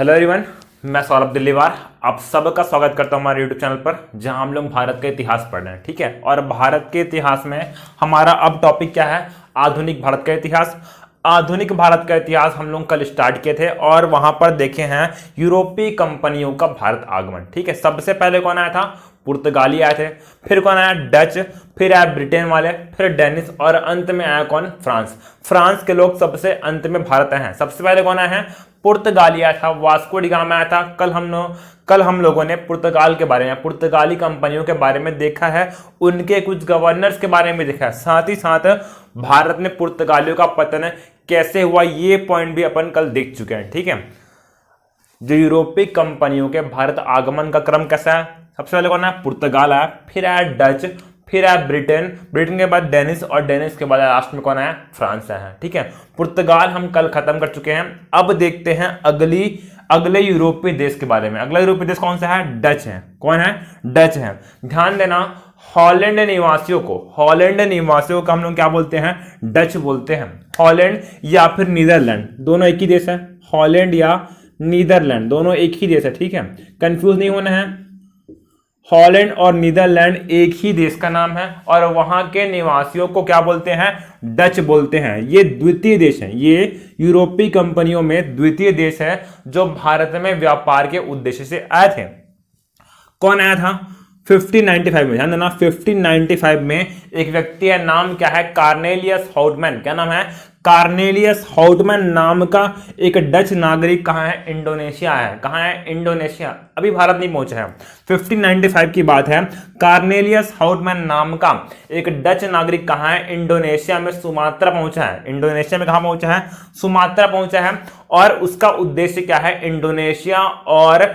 Hello everyone, मैं सौरभ दिल्लीवार आप सबका स्वागत करता हूं हमारे यूट्यूब चैनल पर, जहां हम लोग भारत का इतिहास पढ़ रहे हैं। ठीक है, और भारत के इतिहास में हमारा अब टॉपिक क्या है? आधुनिक भारत का इतिहास। आधुनिक भारत का इतिहास हम लोग कल स्टार्ट किए थे और वहां पर देखे हैं यूरोपीय कंपनियों का भारत आगमन। ठीक है, सबसे पहले कौन आया था? पुर्तगाली आए थे, फिर कौन आया? डच, फिर आया ब्रिटेन वाले, फिर डेनिस और अंत में आया कौन? फ्रांस। फ्रांस के लोग सबसे अंत में भारत आए हैं। सबसे पहले कौन आया है? पुर्तगाली आया था, वास्को डी गामा आया था। कल हम लोगों ने पुर्तगाल के बारे में, पुर्तगाली कंपनियों के बारे में देखा है, उनके कुछ गवर्नर्स के बारे में देखा है, साथ ही साथ भारत में पुर्तगालियों का पतन कैसे हुआ ये पॉइंट भी अपन कल देख चुके हैं। ठीक है, जो यूरोपीय कंपनियों के भारत आगमन का क्रम कैसा है? सबसे पहले कौन है? पुर्तगाल आया, फिर आया डच, फिर आया ब्रिटेन, ब्रिटेन के बाद डेनिस और डेनिस के बाद लास्ट में कौन आया? फ्रांस आया है। ठीक है, पुर्तगाल हम कल खत्म कर चुके हैं। अब देखते हैं अगले यूरोपीय देश के बारे में। अगला यूरोपीय देश कौन सा है? डच है। कौन है? डच है। ध्यान देना, हॉलैंड निवासियों को हम लोग क्या बोलते हैं? डच बोलते हैं। हॉलैंड या फिर नीदरलैंड, दोनों एक ही देश है। हॉलैंड या नीदरलैंड दोनों एक ही देश है। ठीक है, कंफ्यूज नहीं होना है। हॉलैंड और नीदरलैंड एक ही देश का नाम है और वहां के निवासियों को क्या बोलते हैं? डच बोलते हैं। ये द्वितीय देश है, ये यूरोपीय कंपनियों में द्वितीय देश है जो भारत में व्यापार के उद्देश्य से आए थे। कौन आया था? 1595 में। ध्यान देना, 1595 में एक व्यक्ति है, नाम क्या है? Cornelius Houtman. क्या नाम है? कार्नेलियस हाउटमैन नाम का एक डच नागरिक कहां है? इंडोनेशिया है। कहां है? इंडोनेशिया। अभी भारत नहीं पहुंचा है। 1595 की बात है। कार्नेलियस हाउटमैन नाम का एक डच नागरिक कहां है? इंडोनेशिया में सुमात्रा पहुंचा है। इंडोनेशिया में कहां पहुंचा है? सुमात्रा पहुंचा है। और उसका उद्देश्य क्या है? इंडोनेशिया और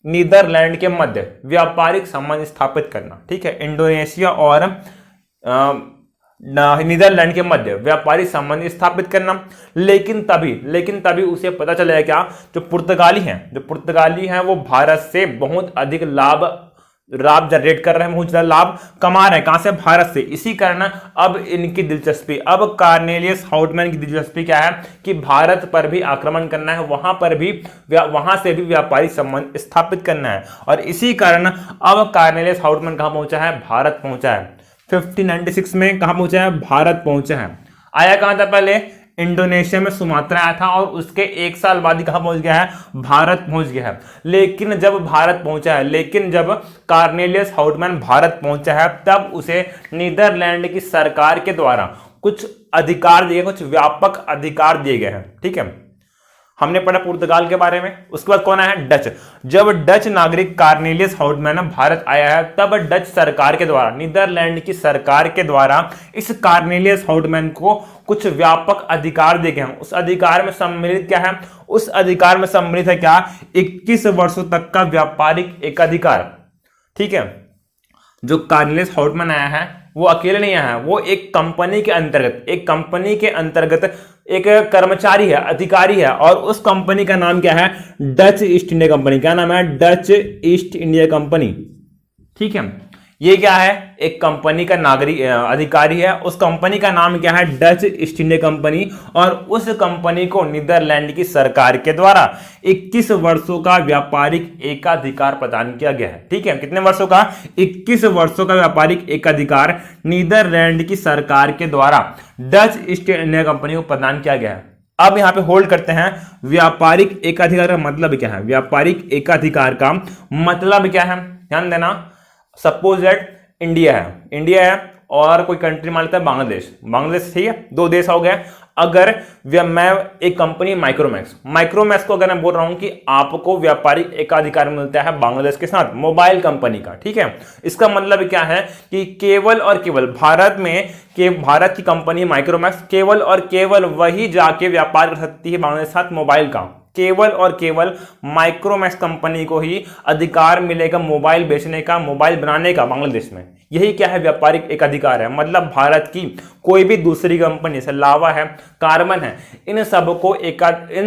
नीदरलैंड के मध्य व्यापारिक संबंध स्थापित करना। ठीक है, इंडोनेशिया और नीदरलैंड के मध्य व्यापारिक संबंध स्थापित करना। लेकिन तभी उसे पता चलेगा क्या? जो पुर्तगाली हैं वो भारत से बहुत अधिक लाभ जनरेट कर रहे हैं, बहुत ज्यादा लाभ कमा रहे हैं। कहां से? भारत से। इसी कारण अब इनकी दिलचस्पी, अब कार्नेलियस हाउटमैन की दिलचस्पी क्या है कि भारत पर भी आक्रमण करना है, वहां से भी व्यापारिक संबंध स्थापित करना है। और इसी कारण अब कार्नेलियस हाउटमैन कहां पहुंचा है? भारत पहुंचा है। 1596 में कहां पहुंचा है? भारत पहुंचा है। आया कहां था पहले? इंडोनेशिया में सुमात्रा आया था और उसके एक साल बाद ही कहां पहुंच गया है? भारत पहुंच गया है। लेकिन जब कार्नेलियस हाउटमैन भारत पहुंचा है, तब उसे नीदरलैंड की सरकार के द्वारा कुछ अधिकार दिए, कुछ व्यापक अधिकार दिए गए हैं। ठीक है, हमने पढ़ा पुर्तगाल के बारे में। उसके बाद कौन आया है? डच। जब डच नागरिक कार्नेलियस हाउटमैन भारत आया है, तब डच सरकार के द्वारा, नीदरलैंड की सरकार के द्वारा इस कार्नेलियस हाउटमैन को कुछ व्यापक अधिकार दिए गए हैं। उस अधिकार में सम्मिलित क्या है? उस अधिकार में सम्मिलित है क्या? 21 वर्षों तक का व्यापारिक एकाधिकार। ठीक है, जो कार्नेलियस हाउटमैन आया है वो अकेले नहीं आया है, वो एक कंपनी के अंतर्गत एक कर्मचारी है, अधिकारी है। और उस कंपनी का नाम क्या है? Dutch east India company. क्या नाम है? Dutch east India company. ठीक है, ये क्या है? एक कंपनी का अधिकारी है। उस कंपनी का नाम क्या है? Dutch east India company. और उस कंपनी को नीदरलैंड की सरकार के द्वारा 21 वर्षों का व्यापारिक एकाधिकार प्रदान किया गया है। ठीक है, कितने वर्षों का? 21 वर्षों का व्यापारिक एकाधिकार नीदरलैंड की सरकार के द्वारा डच ईस्ट इंडिया कंपनी को प्रदान किया गया है। अब यहां पे होल्ड करते हैं, व्यापारिक एकाधिकार का मतलब क्या है? व्यापारिक एकाधिकार का मतलब क्या है? ध्यान देना, सपोज दैट इंडिया है और कोई कंट्री मान लेता है बांग्लादेश। ठीक है, दो देश हो गए। अगर मैं एक कंपनी माइक्रोमैक्स को अगर मैं बोल रहा हूं कि आपको व्यापारिक एकाधिकार मिलता है बांग्लादेश के साथ, मोबाइल कंपनी का। ठीक है, इसका मतलब क्या है कि केवल और केवल भारत की कंपनी माइक्रोमैक्स केवल और केवल वही जाके व्यापार कर सकती है बांग्लादेश के साथ मोबाइल का। केवल और केवल माइक्रोमैक्स कंपनी को ही अधिकार मिलेगा मोबाइल बेचने का, मोबाइल बनाने का बांग्लादेश में। यही क्या है, व्यापारिक एकाधिकार है। मतलब भारत की कोई भी दूसरी कंपनी जैसे लावा है, कार्बन है, इन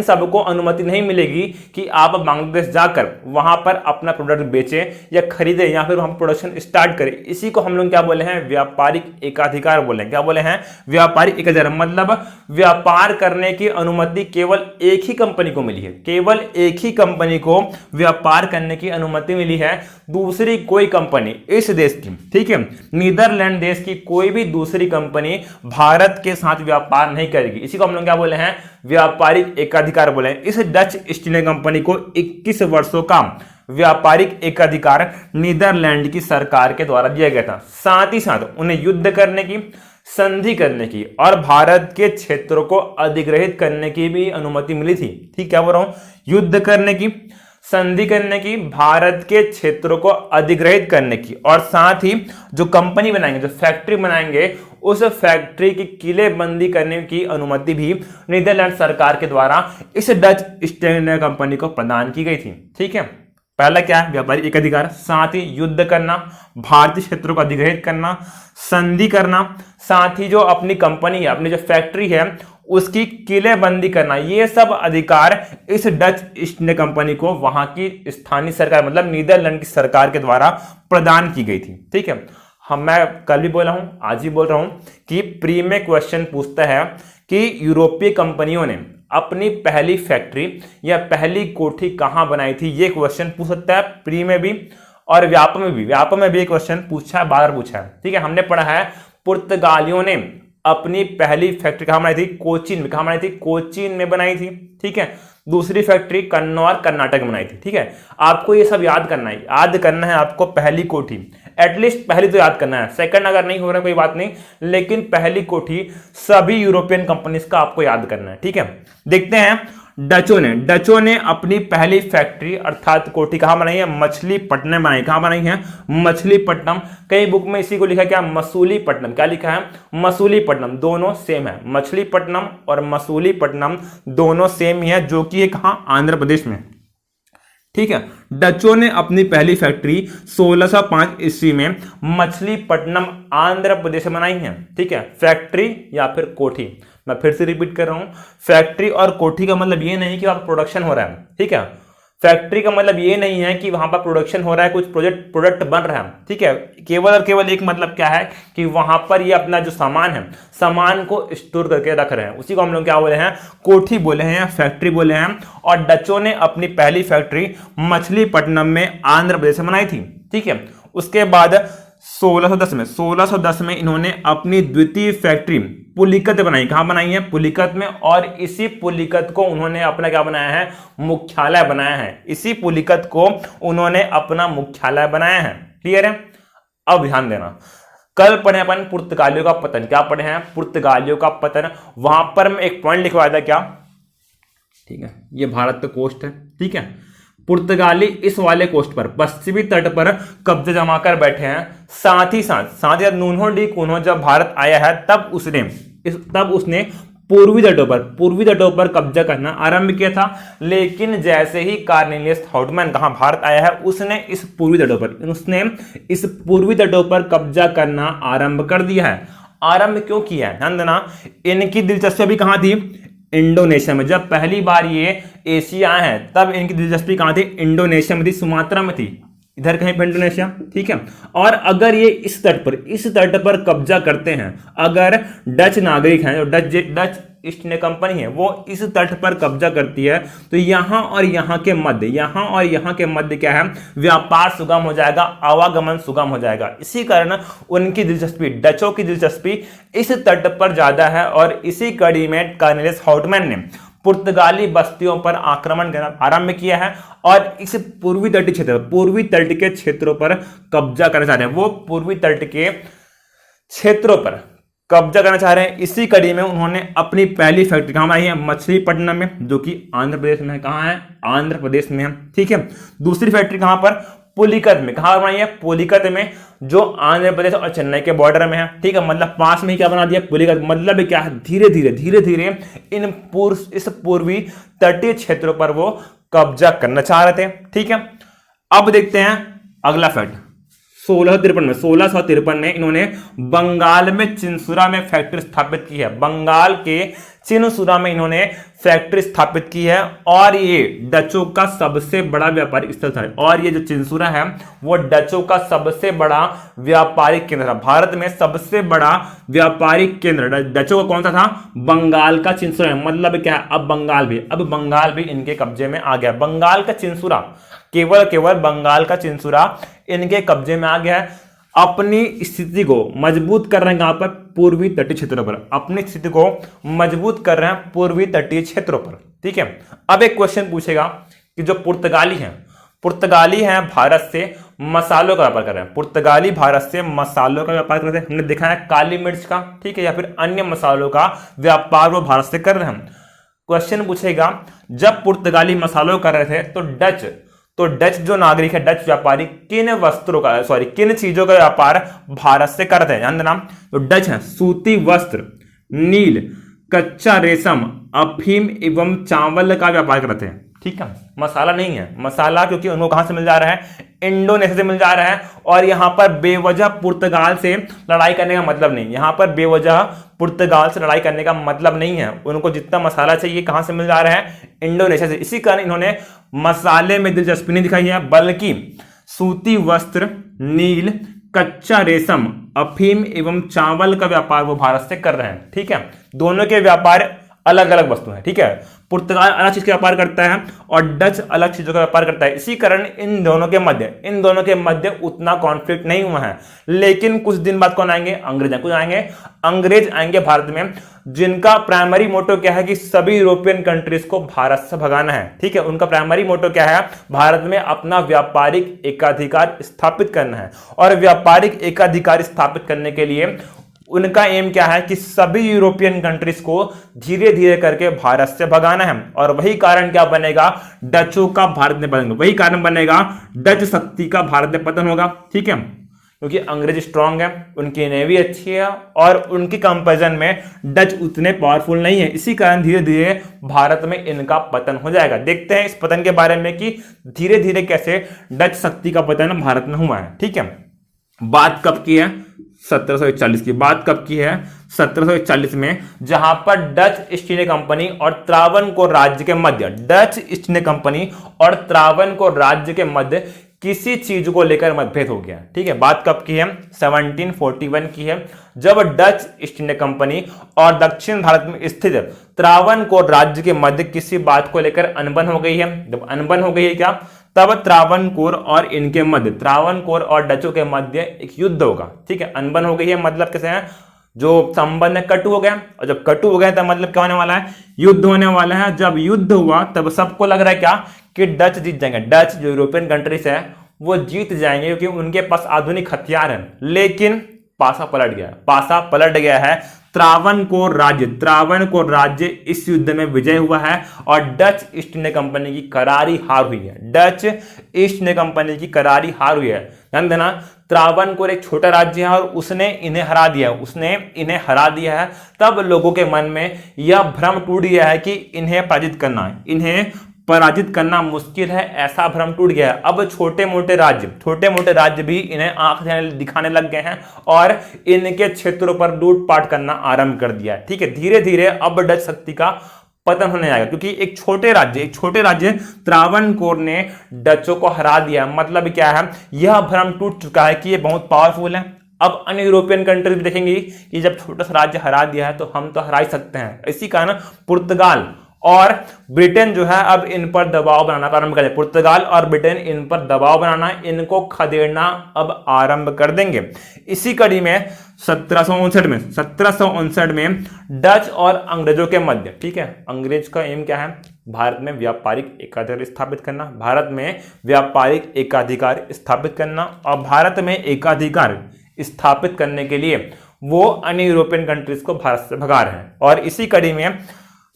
सबको अनुमति नहीं मिलेगी कि आप बांग्लादेश जाकर वहां पर अपना प्रोडक्ट बेचें या खरीदें या फिर वहां प्रोडक्शन स्टार्ट करें। इसी को हम लोग क्या बोले हैं, व्यापारिक एकाधिकार बोले हैं। क्या बोले हैं, व्यापारिक एकाधिकार। मतलब व्यापार करने की अनुमति केवल एक ही कंपनी को मिली है, केवल एक ही कंपनी को व्यापार करने की अनुमति मिली है, दूसरी कोई कंपनी इस देश की, ठीक है, नीदरलैंड देश की कोई भी दूसरी कंपनी भारत के साथ व्यापार नहीं करेगी। इसी को हम लोग क्या बोले हैं, व्यापारिक एकाधिकार बोले हैं। इस डच ईस्ट इंडिया कंपनी को 21 वर्षों का व्यापारिक एकाधिकार नीदरलैंड की सरकार के द्वारा दिया गया था। साथ ही साथ उन्हें युद्ध करने की, संधि करने की और भारत के क्षेत्रों को अधिग्रहित करने की भी अनुमति मिली थी। ठीक, क्या बोल रहा हूं, युद्ध करने की, संधि करने की, भारत के क्षेत्रों को अधिग्रहित करने की और साथ ही जो कंपनी बनाएंगे, जो फैक्ट्री बनाएंगे, उस फैक्ट्री की किलेबंदी करने की अनुमति भी नीदरलैंड सरकार के द्वारा इस डच ईस्ट इंडिया कंपनी को प्रदान की गई थी। ठीक है, पहला क्या है, व्यापारिक एकाधिकार, साथ ही युद्ध करना, भारतीय क्षेत्रों को अधिग्रहित करना, संधि करना, साथ ही जो अपनी कंपनी है, अपनी जो फैक्ट्री है, उसकी किलेबंदी करना। ये सब अधिकार इस डच ईस्ट इंडिया कंपनी को वहां की स्थानीय सरकार मतलब नीदरलैंड की सरकार के द्वारा प्रदान की गई थी। ठीक है, मैं कल भी बोला हूं, आज भी बोल रहा हूं कि प्री में क्वेश्चन पूछता है कि यूरोपीय कंपनियों ने अपनी पहली फैक्ट्री या पहली कोठी कहां बनाई थी। ये क्वेश्चन पूछ सकता है प्री में भी और व्यापक में भी। व्यापक में भी क्वेश्चन पूछा है, बार पूछा है। ठीक है, हमने पढ़ा है पुर्तगालियों ने अपनी पहली फैक्ट्री कहां बनाई थी, कोचीन में। कहां बनाई थी, कोचीन में बनाई थी। ठीक है, दूसरी फैक्ट्री कन्नौर कर्नाटक में बनाई थी। ठीक है, आपको ये सब याद करना है, आपको पहली कोठी, एटलीस्ट पहली तो याद करना है, सेकंड अगर नहीं हो रहा कोई बात नहीं, लेकिन पहली कोठी सभी यूरोपियन कंपनीज का आपको याद करना है। ठीक है, देखते हैं डचों ने अपनी पहली फैक्ट्री अर्थात कोठी कहां बनाई है, मछलीपट्टनम बनाई। कहां बनाई है, मछलीपट्टनम। कई बुक में इसी को लिखा क्या, मसूलीपट्टनम। क्या लिखा है, मसूलीपट्टनम। दोनों सेम है, मछलीपट्टनम और मसूलीपट्टनम दोनों सेम ही है, जो कि है कहां, आंध्र प्रदेश में। ठीक है, डचों ने अपनी पहली फैक्ट्री 1605 ईस्वी में मछलीपट्टनम आंध्र प्रदेश में बनाई है। ठीक है, फैक्ट्री या फिर कोठी, मैं फिर से रिपीट कर रहा हूं, फैक्ट्री और कोठी का मतलब ये नहीं कि वहां प्रोडक्शन हो रहा है। ठीक है, फैक्ट्री का मतलब ये नहीं है कि वहां पर प्रोडक्शन हो रहा है, कुछ प्रोडक्ट बन रहा है। ठीक है, केवल और केवल एक मतलब क्या है कि वहां पर ये अपना जो सामान है, सामान को स्टोर करके रख रहे हैं। उसी को हम लोग क्या बोले हैं, कोठी बोले हैं, फैक्ट्री बोले हैं। और डचों ने अपनी पहली फैक्ट्री मछलीपट्टनम में आंध्र प्रदेश में बनाई थी। ठीक है, उसके बाद 1610 में इन्होंने अपनी द्वितीय फैक्ट्री पुलिकत बनाई। कहां बनाई है, पुलिकत में। और इसी पुलिकत को उन्होंने अपना क्या बनाया है, मुख्यालय बनाया है। इसी पुलिकत को उन्होंने अपना मुख्यालय बनाया है। क्लियर है, अब ध्यान देना, कल पढ़े अपन पुर्तगालियों का पतन। क्या पढ़े हैं, पुर्तगालियों का पतन। वहां पर मैं एक पॉइंट लिखवाया था क्या, ठीक है, ये भारत का कोस्ट है। ठीक है, पुर्तगाली इस वाले कोस्ट पर, पश्चिमी तट पर कब्जा जमा कर बैठे हैं। साथ ही नून्हो डी कून्हो जब भारत आया है तब उसने पूर्वी तटों पर कब्जा करना आरंभ किया था। लेकिन जैसे ही कॉर्नेलियस हाउटमैन कहां भारत आया है, उसने इस पूर्वी तटों पर कब्जा करना आरंभ कर दिया है। आरंभ क्यों किया है, ध्यान देना, इनकी दिलचस्पी भी कहां थी, इंडोनेशिया में। जब पहली बार ये एशिया आए हैं तब इनकी दिलचस्पी कहां थी, इंडोनेशिया में थी, सुमात्रा में थी, इधर कहीं पर इंडोनेशिया। ठीक है, और अगर ये इस तट पर कब्जा करते हैं, अगर डच नागरिक हैं, जो डच ईस्ट इंडिया कंपनी है, वो इस तट पर कब्जा करती है, तो यहां और यहां के मध्य क्या है, व्यापार सुगम हो जाएगा, आवागमन सुगम हो जाएगा। इसी कारण उनकी दिलचस्पी, डचों की दिलचस्पी इस तट पर ज्यादा है। और इसी कड़ी में कॉर्नेलियस हाउटमैन ने पुर्तगाली बस्तियों पर आक्रमण करना आरंभ किया है और इस पूर्वी तट के क्षेत्रों पर कब्जा करना चाह रहे हैं। वो पूर्वी तट के क्षेत्रों पर कब्जा करना चाह रहे हैं। इसी कड़ी में उन्होंने अपनी पहली फैक्ट्री कहां बनाई है, मछलीपट्टनम में, जो कि आंध्र प्रदेश में है। कहां है, आंध्र प्रदेश में है। ठीक है, दूसरी फैक्ट्री कहां पर, पुलिकत में। कहां बनाई है, पुलिकत में, जो आंध्र प्रदेश और चेन्नई के बॉर्डर में है। ठीक है, मतलब पास में ही क्या बना दिया, पुलिकत। मतलब क्या है, धीरे धीरे इस पूर्वी तटीय क्षेत्रों पर वो कब्जा करना चाह रहे थे। ठीक है, अब देखते हैं अगला फैक्ट, 1653 में इन्होंने बंगाल में चिंसुरा में फैक्ट्री स्थापित की है। बंगाल के चिंसुरा में इन्होंने फैक्ट्री स्थापित की है और ये डचों का सबसे बड़ा व्यापारिक स्थल था। और ये जो चिंसुरा है वो डचों का सबसे बड़ा व्यापारिक केंद्र था। भारत में सबसे बड़ा व्यापारिक केंद्र डचों का कौन सा था? बंगाल का चिंसुरा। मतलब क्या है? अब बंगाल भी इनके कब्जे में आ गया। बंगाल का चिंसुरा, केवल बंगाल का चिंसुरा इनके कब्जे में आ गया है। अपनी स्थिति को मजबूत कर रहे हैं कहां पर? पूर्वी तटीय क्षेत्रों पर। अपनी स्थिति को मजबूत कर रहे हैं पूर्वी तटीय क्षेत्रों पर। ठीक है, अब एक क्वेश्चन पूछेगा कि जो पुर्तगाली हैं भारत से मसालों का व्यापार कर रहे हैं। पुर्तगाली भारत से मसालों का व्यापार कर रहे हैं। हमने देखा है काली मिर्च का, ठीक है, या फिर अन्य मसालों का व्यापार वो भारत से कर रहे हैं। क्वेश्चन पूछेगा, जब पुर्तगाली मसालों कर रहे थे तो डच जो नागरिक है, डच व्यापारी किन चीजों का व्यापार भारत से करते हैं? ध्यान देना। तो डच है सूती वस्त्र, नील, कच्चा रेशम, अफीम एवं चावल का व्यापार करते हैं। ठीक है, मसाला नहीं है। मसाला क्योंकि उनको कहां से मिल जा रहा है? इंडोनेशिया से मिल जा रहा है। और यहां पर बेवजह पुर्तगाल से लड़ाई करने का मतलब नहीं। यहां पर बेवजह पुर्तगाल से लड़ाई करने का मतलब नहीं है। उनको जितना मसाला चाहिए कहां से मिल जा रहा है? इंडोनेशिया से। इसी कारण इन्होंने मसाले में दिलचस्पी नहीं दिखाई है, बल्कि सूती वस्त्र, नील, कच्चा रेशम, अफीम एवं चावल का व्यापार वो भारत से कर रहे हैं। ठीक है, दोनों के व्यापार अलग अलग वस्तु है। ठीक है, पुर्तगाल अलग चीज का व्यापार करता है और डच अलग चीजों का व्यापार करता है। इसी कारण इन दोनों के मध्य उतना कॉन्फ्लिक्ट नहीं हुआ है। लेकिन कुछ दिन बाद कौन आएंगे? अंग्रेज आएंगे भारत में, जिनका प्राइमरी मोटो क्या है कि सभी यूरोपियन कंट्रीज को भारत से भगाना है। ठीक है, उनका प्राइमरी मोटो क्या है? भारत में अपना व्यापारिक एकाधिकार स्थापित करना है। और व्यापारिक एकाधिकार स्थापित करने के लिए उनका एम क्या है कि सभी यूरोपियन कंट्रीज को धीरे धीरे करके भारत से भगाना है। और वही कारण क्या बनेगा? डचों का भारत में पतन। वही कारण बनेगा डच शक्ति का भारत में पतन होगा। ठीक है, क्योंकि अंग्रेज स्ट्रांग है, उनकी नेवी अच्छी है और उनकी कंपैरिजन में डच उतने पावरफुल नहीं है। इसी कारण धीरे धीरे भारत में इनका पतन हो जाएगा। देखते हैं इस पतन के बारे में कि धीरे धीरे कैसे डच शक्ति का पतन भारत में हुआ है। ठीक है, बात कब की है? 1741 की बात कब की है? 1741 में, जहां पर डच ईस्ट इंडिया कंपनी और त्रावणकोर राज्य के मध्य किसी चीज को लेकर मतभेद हो गया। ठीक है, बात कब की है? 1741 की है, जब डच ईस्ट इंडिया कंपनी और दक्षिण भारत में स्थित त्रावणकोर राज्य के मध्य किसी बात को लेकर अनबन हो गई है। जब अनबन हो गई है क्या? तब त्रावणकोर और डचों के मध्य एक युद्ध होगा। ठीक है, अनबन हो गई है मतलब कैसे है? जो संबंध है कटु हो गया, और जब कटु हो गया तब मतलब क्या होने वाला है? युद्ध होने वाला है। जब युद्ध हुआ तब सबको लग रहा है क्या कि डच जीत जाएंगे। डच जो यूरोपियन कंट्रीज है वो जीत जाएंगे क्योंकि उनके पास आधुनिक हथियार हैं। लेकिन पासा पलट गया है। त्रावणकोर राज्य इस युद्ध में विजय हुआ है और डच ईस्ट इंडिया कंपनी की करारी हार हुई है। ध्यान देना, त्रावणकोर एक छोटा राज्य है और उसने इन्हें हरा दिया है। तब लोगों के मन में यह भ्रम टूट गया है कि इन्हें पराजित करना मुश्किल है, ऐसा भ्रम टूट गया है। अब छोटे मोटे राज्य भी इन्हें आंख दिखाने लग गए हैं और इनके क्षेत्रों पर लूटपाट करना आरंभ कर दिया है। ठीक है, धीरे धीरे अब डच शक्ति का पतन होने आएगा क्योंकि एक छोटे राज्य त्रावणकोर ने डचों को हरा दिया। मतलब क्या है? यह भ्रम टूट चुका है कि ये बहुत पावरफुल है। अब अन्य यूरोपियन कंट्रीज भी देखेंगी कि जब छोटा सा राज्य हरा दिया है तो हम तो हरा ही सकते हैं। इसी कारण पुर्तगाल और ब्रिटेन जो है अब इन पर दबाव बनाना प्रारंभ कर देंगे। पुर्तगाल और ब्रिटेन इन पर दबाव बनाना, इनको खदेड़ना अब आरंभ कर देंगे। इसी कड़ी में 1759 में डच और अंग्रेजों के मध्य, ठीक है, अंग्रेज का एम क्या है? भारत में व्यापारिक एकाधिकार स्थापित करना और भारत में एकाधिकार स्थापित करने के लिए वो अन्य यूरोपियन कंट्रीज को भारत से भगा रहे हैं। और इसी कड़ी में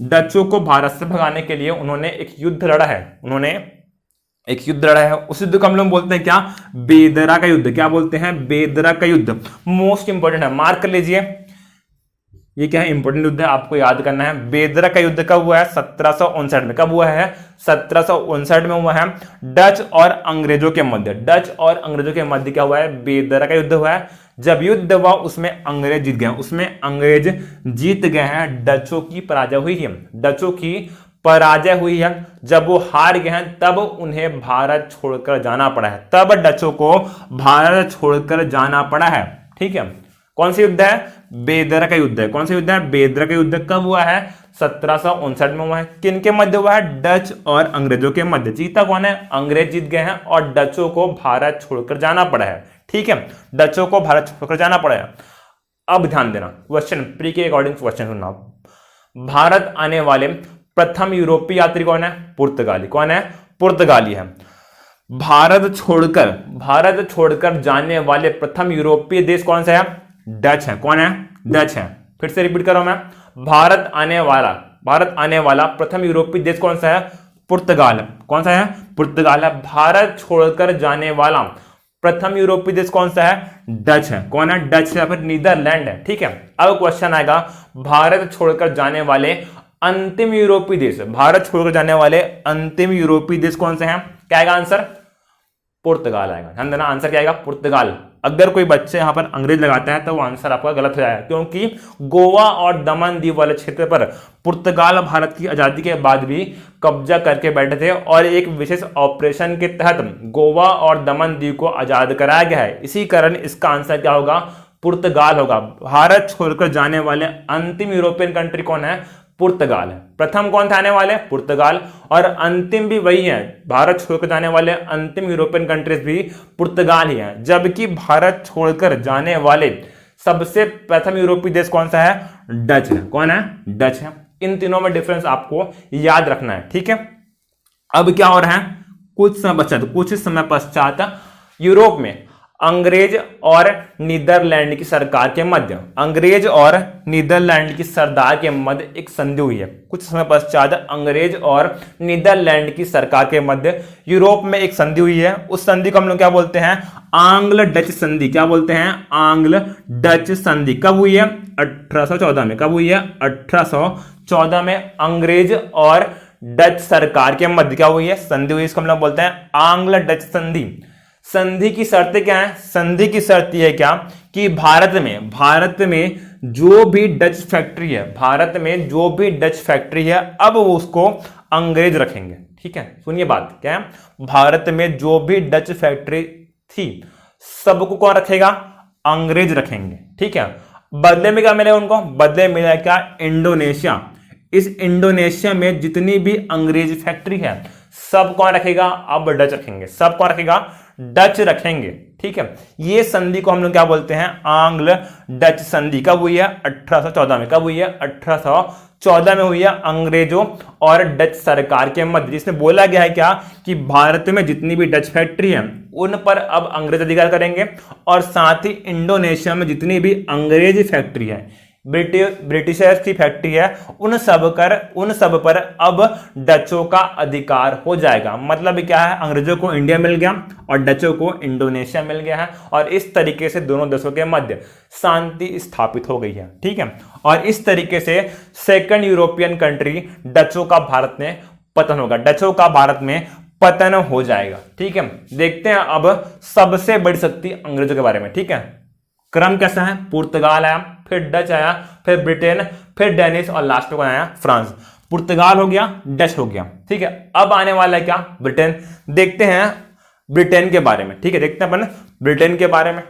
डचों को भारत से भगाने के लिए उन्होंने एक युद्ध लड़ा है। उस युद्ध को हम लोग बोलते हैं क्या? बेदरा का युद्ध। क्या बोलते हैं? बेदरा का युद्ध। मोस्ट इंपोर्टेंट है, मार्क कर लीजिए। ये क्या है, इंपॉर्टेंट युद्ध है, आपको याद करना है। बेदरा का युद्ध कब हुआ है, 1759 में। कब हुआ है, 1759 में हुआ है। डच और अंग्रेजों के मध्य, डच और अंग्रेजों के मध्य क्या हुआ है, बेदरा का युद्ध हुआ है। जब युद्ध हुआ उसमें अंग्रेज जीत गए, उसमें अंग्रेज जीत गए हैं, डचों की पराजय हुई है, डचों की पराजय हुई है। जब वो हार गए हैं तब उन्हें भारत छोड़कर जाना पड़ा है, तब डचों को भारत छोड़कर जाना पड़ा है। ठीक है, कौन सा युद्ध है, बेदरा का युद्ध है। कौन सा युद्ध है, बेदरा का युद्ध। कब हुआ है, 1759 में हुआ है। किन के मध्य हुआ है, डच और अंग्रेजों के मध्य। जीता कौन है, अंग्रेज जीत गए हैं और डचों को भारत छोड़कर जाना पड़ा है। ठीक है, डचों को भारत छोड़कर जाना पड़ा है। अब ध्यान देना, क्वेश्चन प्री के अकॉर्डिंग क्वेश्चन सुनना। भारत आने वाले प्रथम यूरोपीय यात्री कौन है, पुर्तगाली। कौन है, पुर्तगाली है। भारत छोड़कर जाने वाले प्रथम यूरोपीय देश कौन सा है, डच है। कौन है, डच है। फिर से रिपीट करो मैं, भारत आने वाला प्रथम यूरोपीय देश कौन सा है, पुर्तगाल है। कौन सा है, पुर्तगाल है। भारत छोड़कर जाने वाला प्रथम यूरोपीय देश कौन सा है, डच है। कौन है, डच या फिर नीदरलैंड है। ठीक है, अब क्वेश्चन आएगा, भारत छोड़कर जाने वाले अंतिम यूरोपीय देश, भारत छोड़कर जाने वाले अंतिम यूरोपीय देश कौन से हैं, क्या आएगा आंसर, पुर्तगाल आएगा। ध्यान देना, आंसर क्या आएगा, पुर्तगाल। अगर कोई बच्चे यहां पर अंग्रेज लगाता है तो वो आंसर आपका गलत हो जाएगा, क्योंकि गोवा और दमन द्वीप वाले क्षेत्र पर पुर्तगाल भारत की आजादी के बाद भी कब्जा करके बैठे थे और एक विशेष ऑपरेशन के तहत गोवा और दमन द्वीप को आजाद कराया गया है। इसी कारण इसका आंसर क्या होगा, पुर्तगाल होगा। भारत छोड़कर जाने वाले अंतिम यूरोपियन कंट्री कौन है, पुर्तगाल है। प्रथम कौन था आने वाले, पुर्तगाल, और अंतिम भी वही है। भारत छोड़कर जाने वाले अंतिम यूरोपियन कंट्रीज भी पुर्तगाल ही है। जबकि भारत छोड़कर जाने वाले सबसे प्रथम यूरोपीय देश कौन सा है, डच है। कौन है, डच है। इन तीनों में डिफरेंस आपको याद रखना है। ठीक है, अब क्या हो रहा है, कुछ समय पश्चात यूरोप में अंग्रेज और नीदरलैंड की सरकार के मध्य, अंग्रेज और नीदरलैंड की सरदार के मध्य एक संधि हुई है। कुछ समय पश्चात अंग्रेज और नीदरलैंड की सरकार के मध्य यूरोप में एक संधि हुई है। उस संधि को हम लोग क्या बोलते हैं, आंग्ल डच संधि। क्या बोलते हैं, आंग्ल डच संधि। कब हुई है, 1814 में। कब हुई है, 1814 में अंग्रेज और डच सरकार के मध्य क्या हुई है, संधि हुई। इसको हम लोग बोलते हैं आंग्ल डच संधि। संधि की शर्तें क्या है, संधि की शर्त यह है क्या कि भारत में जो भी डच फैक्ट्री है, भारत में जो भी डच फैक्ट्री है अब वो उसको अंग्रेज रखेंगे। ठीक है, सुनिए बात क्या है, भारत में जो भी डच फैक्ट्री थी सबको कौन रखेगा, अंग्रेज रखेंगे। ठीक है, बदले में क्या मिलेगा उनको, बदले में मिलेगा क्या, इंडोनेशिया। इस इंडोनेशिया में जितनी भी अंग्रेज फैक्ट्री है सब कौन रखेगा, अब डच रखेंगे। सब कौन रखेगा, डच रखेंगे। ठीक है, ये संधि को हम लोग क्या बोलते हैं, आंग्ल डच संधि। कब हुई है, 1814 में। कब हुई है, 1814 में हुई है अंग्रेजों और डच सरकार के मध्य, जिसमें बोला गया है क्या कि भारत में जितनी भी डच फैक्ट्री है उन पर अब अंग्रेज अधिकार करेंगे, और साथ ही इंडोनेशिया में जितनी भी अंग्रेज फैक्ट्री है, ब्रिटिशर्स की फैक्ट्री है, उन सब पर अब डचों का अधिकार हो जाएगा। मतलब क्या है, अंग्रेजों को इंडिया मिल गया और डचों को इंडोनेशिया मिल गया है, और इस तरीके से दोनों देशों के मध्य शांति स्थापित हो गई है। ठीक है, और इस तरीके से सेकंड यूरोपियन कंट्री डचों का भारत में पतन होगा, डचों का भारत में पतन हो जाएगा। ठीक है, देखते हैं अब सबसे बड़ी शक्ति अंग्रेजों के बारे में। ठीक है, क्रम कैसा है, पुर्तगाल आया, फिर डच आया, फिर ब्रिटेन, फिर डेनिश, और लास्ट में आया फ्रांस। पुर्तगाल हो गया, डच हो गया। ठीक है, अब आने वाला है क्या, ब्रिटेन। देखते हैं ब्रिटेन के बारे में। ठीक है, देखते हैं अपन ब्रिटेन के बारे में।